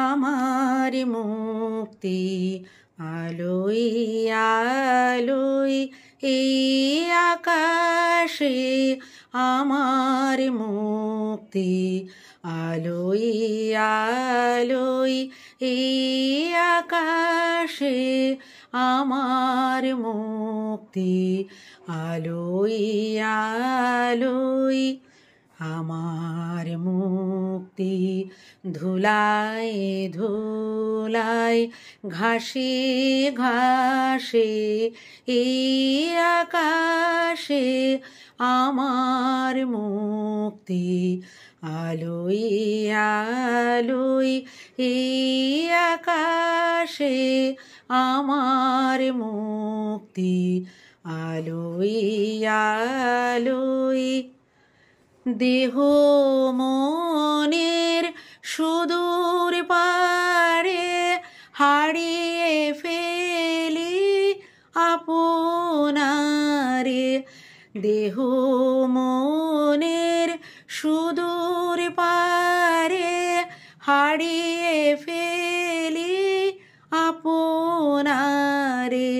আমার মুক্তি আলোই আলোই এই আকাশে আমার মুক্তি আলোই আলোই এই আকাশে আমার মুক্তি আলোই আলোই আমার মুক্তি ধুলায় ধুলায় ঘাসে ঘাসে এই আকাশে আমার মুক্তি আলোই আলোই এই আকাশে আমার মুক্তি আলোই আলোই দেহ মনের সুদূর পারে হারিয়ে ফেলি আপনারে দেহ মনের সুদূর পারে হারিয়ে ফেলি আপনারে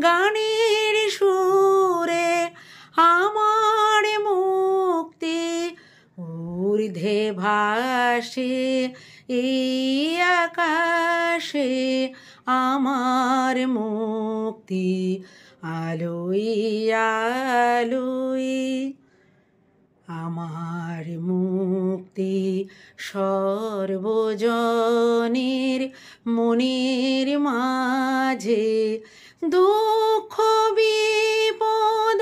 গানের সুরে আমার মুক্তি ঊর্ধ্বে ভাসে এই আকাশে আমার মুক্তি আলোই আলোই আমার মুক্তি সর্বজনের মনের মাঝে দুঃখ বিপদ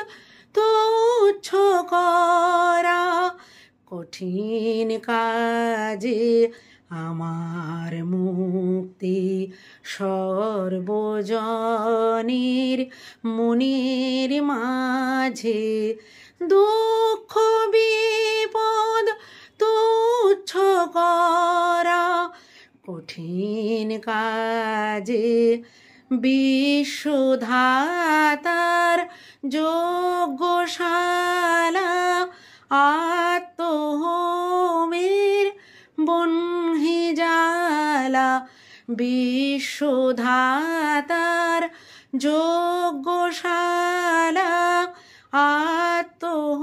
তুচ্ছ করা কঠিন কাজে আমার মুক্তি সর্বজনের মনের মাঝে দুঃখ বিপদ তুচ্ছ করা কঠিন কাজে বিশ্বধাতার যজ্ঞশালা আত্মহোমের বহ্নি জ্বালা বিশ্বধাতার যজ্ঞশালা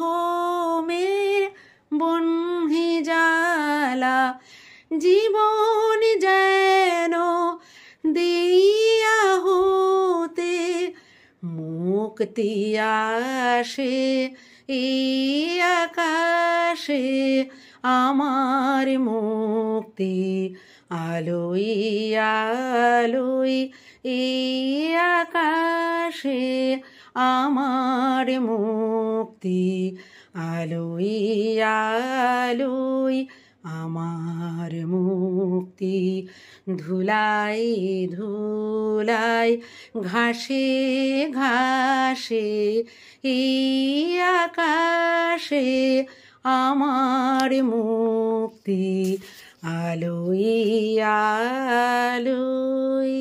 আত্মহোমের বহ্নি জ্বালা জীবন যেন দিয়া হতে মুক্তি আসে এই আকাশে আমার মুক্তি আলোই আলোই এই আকাশে আমার মুক্তি আলোই আলোই আমার মুক্তি ধুলাই ধুলাই ঘাসে ঘাসে এই আকাশে আমার মুক্তি আলোই আলোই।